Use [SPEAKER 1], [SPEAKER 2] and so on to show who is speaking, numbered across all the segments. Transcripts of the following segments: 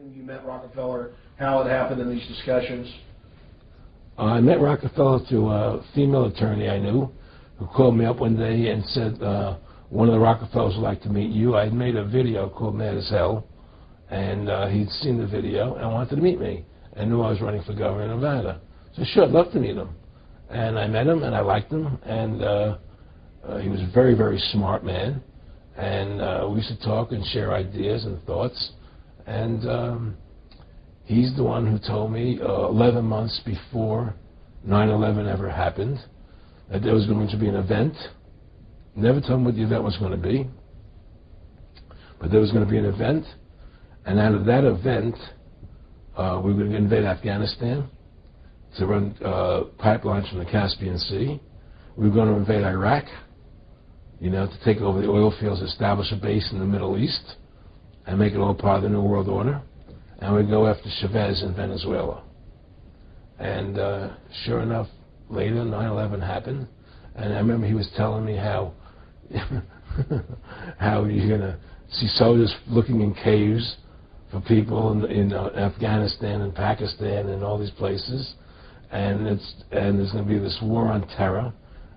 [SPEAKER 1] when you met Rockefeller, how it happened in these discussions?
[SPEAKER 2] I met Rockefeller through a female attorney I knew who called me up one day and said, one of the Rockefellers would like to meet you. I had made a video called Mad as Hell, and he'd seen the video and wanted to meet me and knew I was running for governor in Nevada. So sure, I'd love to meet him. And I met him, and I liked him, and he was a very, very smart man. And we used to talk and share ideas and thoughts. And he's the one who told me 11 months before 9/11 ever happened that there was going to be an event. Never told him what the event was going to be, but there was going to be an event. And out of that event, we were going to invade Afghanistan to run pipelines from the Caspian Sea. We were going to invade Iraq, you know, to take over the oil fields, establish a base in the Middle East, and make it all part of the New World Order. And we'd go after Chavez in Venezuela. And sure enough, later 9/11 happened. And I remember he was telling me how how you're going to see soldiers looking in caves for people in Afghanistan and Pakistan and all these places. And there's going to be this war on terror,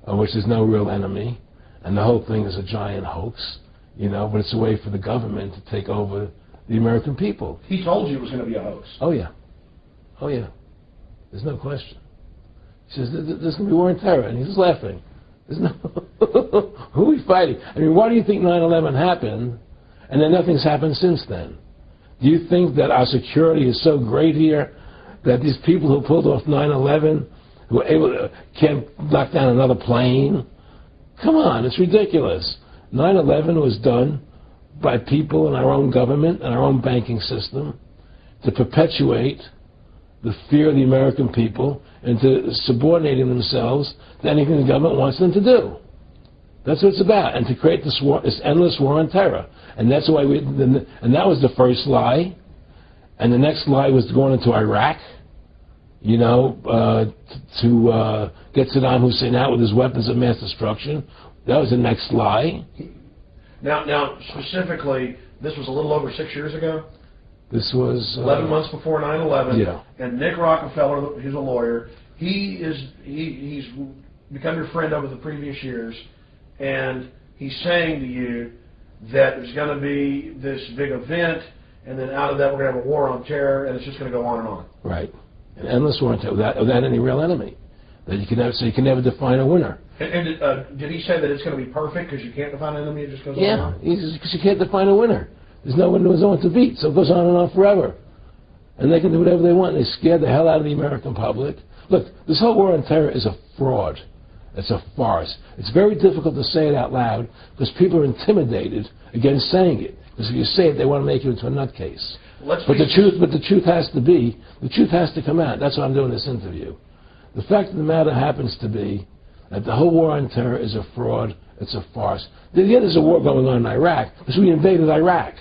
[SPEAKER 2] of which there's no real enemy. And the whole thing is a giant hoax, you know, but it's a way for the government to take over the American people.
[SPEAKER 1] He told you it was going to be a hoax.
[SPEAKER 2] Oh, yeah. Oh, yeah. There's no question. He says, there's going to be war on terror. And he's just laughing. There's no... Who are we fighting? I mean, why do you think 9/11 happened and then nothing's happened since then? Do you think that our security is so great here that these people who pulled off 9/11 who were able to, can't knock down another plane? Come on, it's ridiculous. 9/11 was done by people in our own government and our own banking system to perpetuate the fear of the American people and to subordinating themselves to anything the government wants them to do. That's what it's about, and to create this war, this endless war on terror. And that's why and that was the first lie. And the next lie was going into Iraq, you know, to get Saddam Hussein out with his weapons of mass destruction. That was the next lie.
[SPEAKER 1] Now, specifically, this was a little over 6 years ago?
[SPEAKER 2] This was...
[SPEAKER 1] 11 months before 9/11.
[SPEAKER 2] Yeah.
[SPEAKER 1] And Nick Rockefeller, who's a lawyer, he's become your friend over the previous years, and he's saying to you that there's going to be this big event, and then out of that we're going to have a war on terror, and it's just going to go on and on.
[SPEAKER 2] Right. An endless war on terror without any real enemy. That you can never, so you can never define a winner.
[SPEAKER 1] And did he say that it's going to be perfect because you can't define an enemy, it just goes on and on?
[SPEAKER 2] Yeah, because you can't define a winner. There's no one to beat, so it goes on and on forever. And they can do whatever they want. They scare the hell out of the American public. Look, this whole war on terror is a fraud. It's a farce. It's very difficult to say it out loud because people are intimidated against saying it. Because if you say it, they want to make you into a nutcase. But the truth has to come out. That's why I'm doing this interview. The fact of the matter happens to be that the whole war on terror is a fraud. It's a farce. Yeah, there's a war going on in Iraq because we invaded Iraq.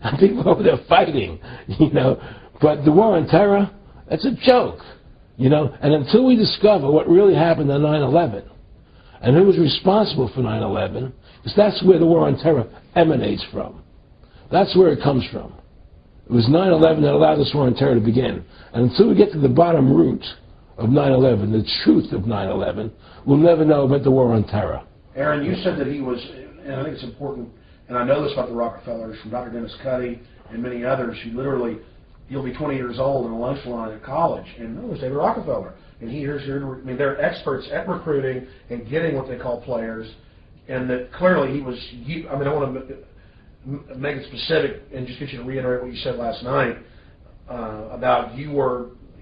[SPEAKER 2] And people over there fighting, you know. But the war on terror, that's a joke, you know. And until we discover what really happened on 9/11 and who was responsible for 9/11, because that's where the war on terror emanates from. That's where it comes from. It was 9/11 that allowed this war on terror to begin. And until we get to the bottom root of 9/11, the truth of 9/11, we'll never know about the war on terror.
[SPEAKER 1] Aaron, you said that he was, and I think it's important, and I know this about the Rockefellers from Dr. Dennis Cuddy and many others, who literally, you'll be 20 years old in a lunch line at college, and there's David Rockefeller. And I mean, they're experts at recruiting and getting what they call players, and that clearly he was, I mean, I want to make it specific and just get you to reiterate what you said last night about you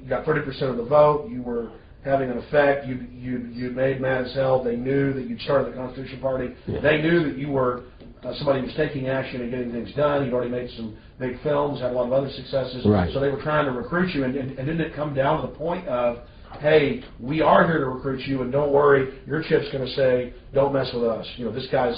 [SPEAKER 1] got 30% of the vote, you were having an effect, you made Mad as Hell, they knew that you'd started the Constitution Party, they knew that you were somebody who was taking action and getting things done, you'd already made some big films, had a lot of other successes, so they were trying to recruit you, and didn't it come down to the point of, hey, we are here to recruit you, and don't worry, your chip's going to say, don't mess with us, you know, this guy's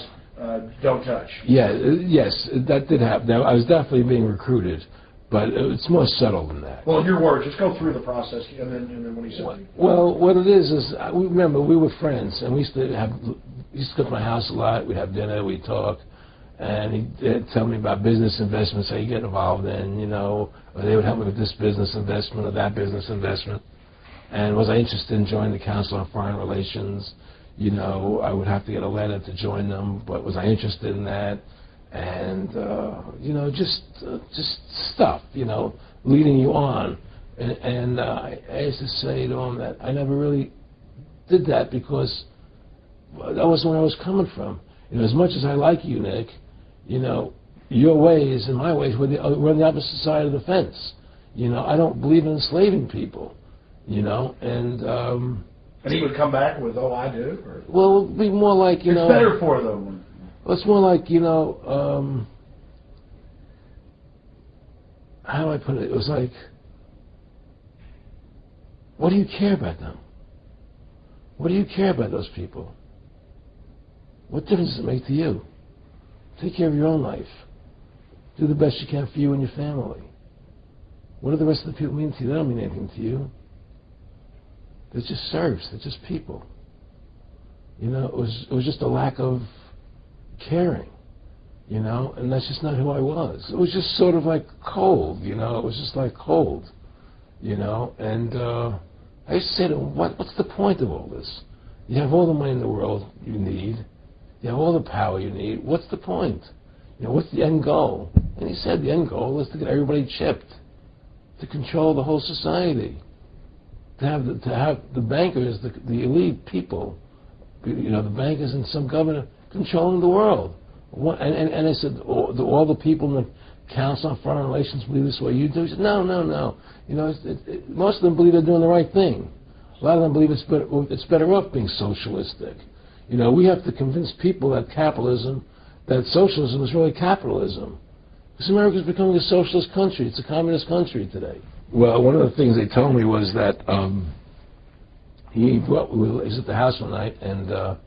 [SPEAKER 1] don't touch.
[SPEAKER 2] Yeah, yes, that did happen. I was definitely being recruited. But it's more subtle than that.
[SPEAKER 1] Well, in your words, just go through the process, and then what he said.
[SPEAKER 2] Well, what it is remember, we were friends, and we used to go to my house a lot. We'd have dinner, we'd talk, And he'd tell me about business investments that you get involved in, you know, or they would help me with this business investment or that business investment. And was I interested in joining the Council on Foreign Relations? You know, I would have to get a letter to join them, but was I interested in that? And, you know, just stuff, you know, leading you on. And I used to say to him that I never really did that because that wasn't where I was coming from. You know, as much as I like you, Nick, you know, your ways and my ways, we're on the opposite side of the fence. You know, I don't believe in enslaving people, you know, and
[SPEAKER 1] he would come back with, oh, I do? Or?
[SPEAKER 2] Well, it would be more like, you know...
[SPEAKER 1] It's better for them.
[SPEAKER 2] Well, it's more like, you know, how do I put it? It was like, what do you care about them? What do you care about those people? What difference does it make to you? Take care of your own life. Do the best you can for you and your family. What do the rest of the people mean to you? They don't mean anything to you. They're just serfs. They're just people. You know, it was just a lack of caring, you know, and that's just not who I was. It was just sort of like cold, you know. It was just like cold, you know. And I used to say to him, what's the point of all this? You have all the money in the world you need. You have all the power you need. What's the point? You know, what's the end goal? And he said the end goal is to get everybody chipped, to control the whole society, to have the bankers, the elite people, you know, the bankers and some governor controlling the world. And I said, all the people in the Council on Foreign Relations believe this way you do? He said, no. You know, most of them believe they're doing the right thing. A lot of them believe it's better off being socialistic. You know, we have to convince people that that socialism is really capitalism. Because America is becoming a socialist country. It's a communist country today. Well, one of the things they told me was that he was at the house one night, and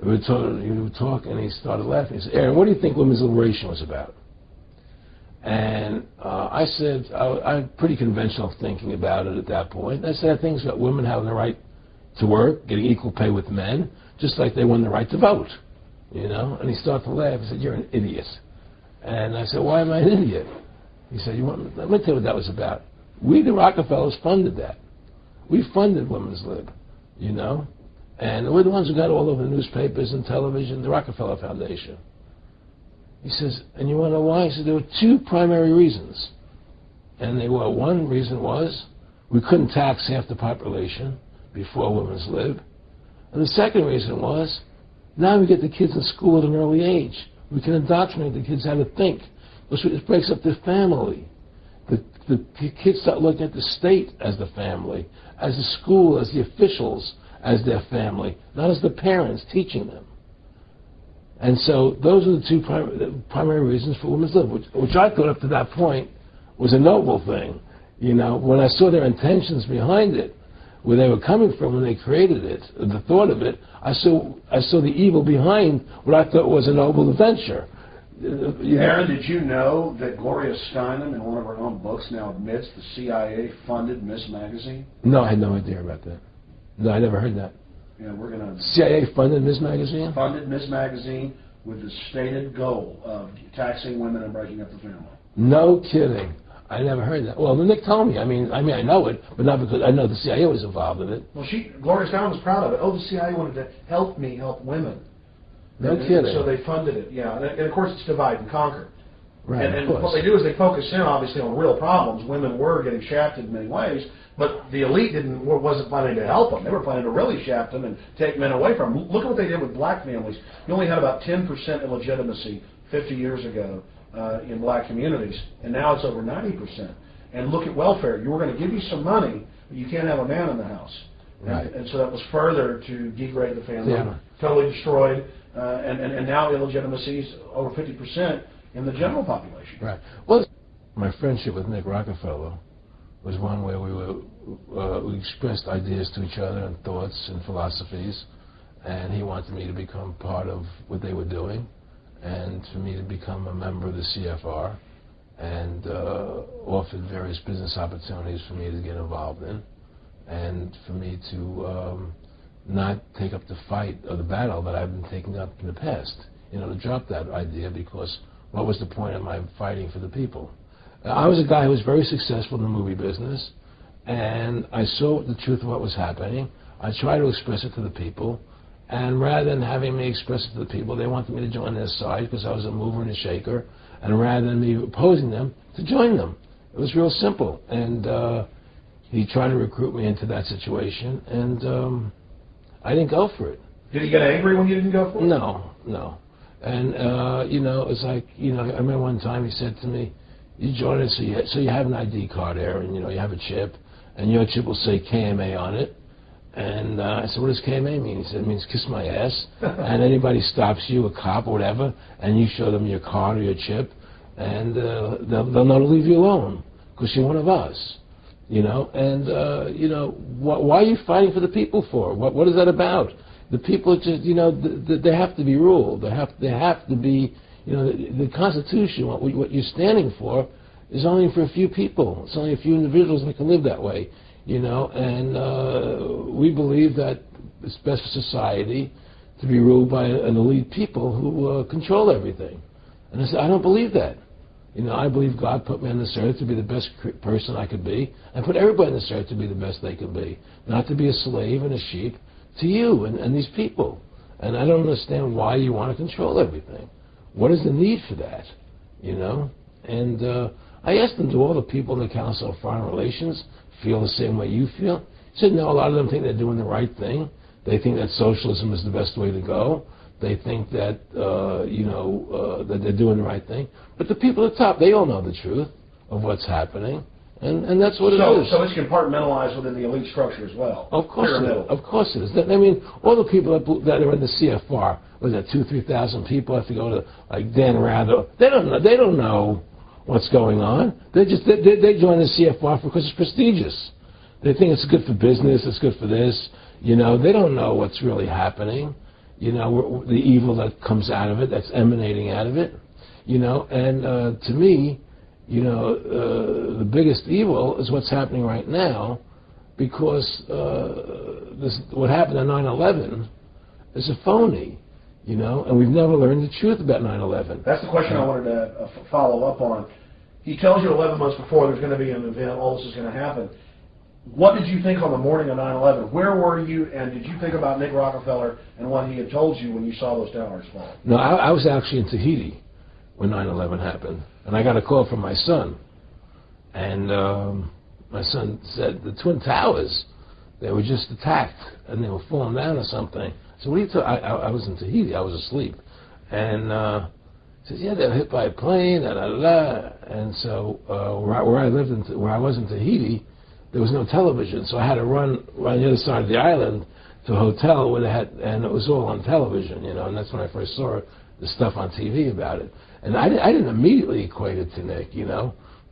[SPEAKER 2] he would talk, and he started laughing. He said, Aaron, what do you think women's liberation was about? And I said, I had pretty conventional thinking about it at that point. I said, I think it's about women having the right to work, getting equal pay with men, just like they won the right to vote, you know? And he started to laugh. He said, you're an idiot. And I said, why am I an idiot? He said, let me tell you what that was about. We, the Rockefellers, funded that. We funded Women's Lib, you know? And we're the ones who got all over the newspapers and television, the Rockefeller Foundation. He says, and you want to know why? He said, there were two primary reasons. And they were, one reason was we couldn't tax half the population before Women's Lib. And the second reason was, now we get the kids in school at an early age. We can indoctrinate the kids how to think. It breaks up their family. The kids start looking at the state as the family, as the school, as the officials, as their family, not as the parents teaching them. And so those are the two primary reasons for Women's Lib, which I thought up to that point was a noble thing. You know, when I saw their intentions behind it, where they were coming from when they created it, the thought of it, I saw the evil behind what I thought was a noble adventure.
[SPEAKER 1] Aaron, did you know that Gloria Steinem, in one of her own books, now admits the CIA funded Ms. Magazine?
[SPEAKER 2] No, I had no idea about that. No, I never heard that.
[SPEAKER 1] Yeah, we're going to...
[SPEAKER 2] CIA funded Ms. Magazine?
[SPEAKER 1] Funded Ms. Magazine with the stated goal of taxing women and breaking up the family.
[SPEAKER 2] No kidding. I never heard that. Well, Nick told me. I mean, I know it, but not because I know the CIA was involved in it.
[SPEAKER 1] Well, Gloria Steinem was proud of it. Oh, the CIA wanted to help me help women.
[SPEAKER 2] No kidding.
[SPEAKER 1] So they funded it, yeah. And of course, it's divide and conquer.
[SPEAKER 2] Right,
[SPEAKER 1] and what they do is they focus in, obviously, on real problems. Women were getting shafted in many ways, but the elite wasn't planning to help them. They were planning to really shaft them and take men away from them. Look at what they did with black families. You only had about 10% illegitimacy 50 years ago in black communities, and now it's over 90%. And look at welfare. You were going to give you some money, but you can't have a man in the house.
[SPEAKER 2] Right.
[SPEAKER 1] And so that was further to degrade the family,
[SPEAKER 2] yeah.
[SPEAKER 1] Totally destroyed. And now illegitimacy is over 50% in the general population.
[SPEAKER 2] Right. Well, my friendship with Nick Rockefeller was one where we expressed ideas to each other and thoughts and philosophies, and he wanted me to become part of what they were doing, and for me to become a member of the CFR, and offered various business opportunities for me to get involved in, and for me to not take up the fight or the battle that I've been taking up in the past to drop that idea, because what was the point of my fighting for the people? I was a guy who was very successful in the movie business, and I saw the truth of what was happening. I tried to express it to the people, and rather than having me express it to the people, they wanted me to join their side because I was a mover and a shaker, and rather than me opposing them, to join them. It was real simple, and he tried to recruit me into that situation, and I didn't go for it.
[SPEAKER 1] Did he get angry when you didn't go for it?
[SPEAKER 2] No. And, it's like, I remember one time he said to me, you join us, so you have an ID card there, and, you have a chip, and your chip will say KMA on it. And I said, what does KMA mean? He said, it means kiss my ass. And anybody stops you, a cop or whatever, and you show them your card or your chip, and they'll know to leave you alone, because you're one of us. And, why are you fighting for the people for? What is that about? The people just, they have to be ruled. They have to be, the Constitution, what you're standing for, is only for a few people. It's only a few individuals that can live that way, and we believe that it's best for society to be ruled by an elite people who control everything. And I said, I don't believe that. I believe God put me on this earth to be the best person I could be, and put everybody on this earth to be the best they could be, not to be a slave and a sheep to you and these people. And I don't understand why you want to control everything. What is the need for that? And I asked them, do all the people in the Council of Foreign Relations feel the same way you feel? He said, no, a lot of them think they're doing the right thing. They think that socialism is the best way to go. They think that, that they're doing the right thing. But the people at the top, they all know the truth of what's happening. And that's what it is.
[SPEAKER 1] So it's compartmentalized within the elite structure as well.
[SPEAKER 2] Of course it is. Of course it is. I mean, all the people that are in the CFR, was that 2,000-3,000 people have to go to, like, Dan Rather. They don't know what's going on. They join the CFR because it's prestigious. They think it's good for business, it's good for this. They don't know what's really happening. The evil that comes out of it, that's emanating out of it. And to me, the biggest evil is what's happening right now, because what happened on 9/11 is a phony, and we've never learned the truth about 9/11.
[SPEAKER 1] That's the question I wanted to follow up on. He tells you 11 months before there's going to be an event, all this is going to happen. What did you think on the morning of 9/11? Where were you, and did you think about Nick Rockefeller and what he had told you when you saw those towers fall?
[SPEAKER 2] No, I was actually in Tahiti when 9/11 happened, and I got a call from my son, and my son said the Twin Towers, they were just attacked and they were falling down or something. So what are you talking? I was in Tahiti, I was asleep, and he says, yeah, they were hit by a plane, da da da. And so where I was in Tahiti, there was no television, so I had to run around the other side of the island to a hotel where they had, and it was all on television, and that's when I first saw the stuff on TV about it. And I didn't immediately equate it to Nick,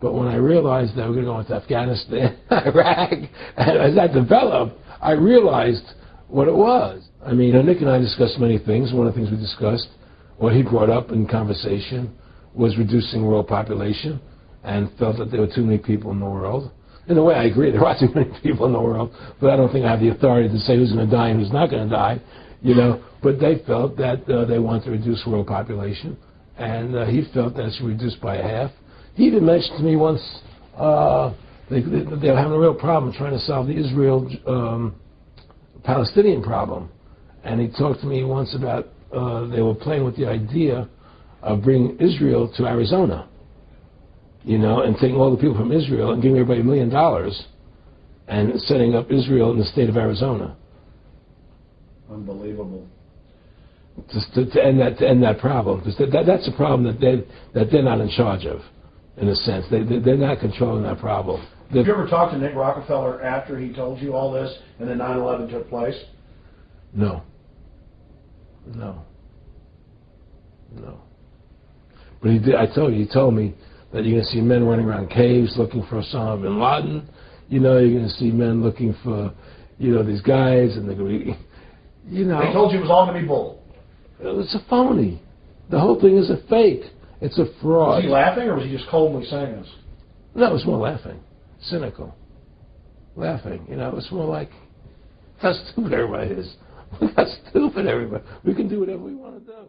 [SPEAKER 2] but when I realized that we were going to go into Afghanistan, Iraq, and as that developed, I realized what it was. I mean, Nick and I discussed many things. One of the things we discussed, what he brought up in conversation, was reducing world population, and felt that there were too many people in the world. In a way, I agree, there are too many people in the world, but I don't think I have the authority to say who's going to die and who's not going to die, But they felt that they wanted to reduce world population, and he felt that it should be reduced by half. He even mentioned to me once they were having a real problem trying to solve the Israel-Palestinian problem. And he talked to me once about they were playing with the idea of bringing Israel to Arizona. And taking all the people from Israel and giving everybody $1 million and setting up Israel in the state of Arizona.
[SPEAKER 1] Unbelievable.
[SPEAKER 2] To end that problem, because that's a problem that they're not in charge of, in a sense. They're not controlling that problem.
[SPEAKER 1] Did you ever talk to Nick Rockefeller after he told you all this and then 9/11 took place?
[SPEAKER 2] No. But he did. He told me that you're going to see men running around caves looking for Osama bin Laden. You're going to see men looking for, these guys, and they're going to be, They
[SPEAKER 1] told you it was all going to be bull.
[SPEAKER 2] It's a phony. The whole thing is a fake. It's a fraud.
[SPEAKER 1] Was he laughing, or was he just coldly saying this?
[SPEAKER 2] No, it was more laughing. Cynical. Laughing. It's more like, how stupid everybody is. How stupid everybody. We can do whatever we want to do.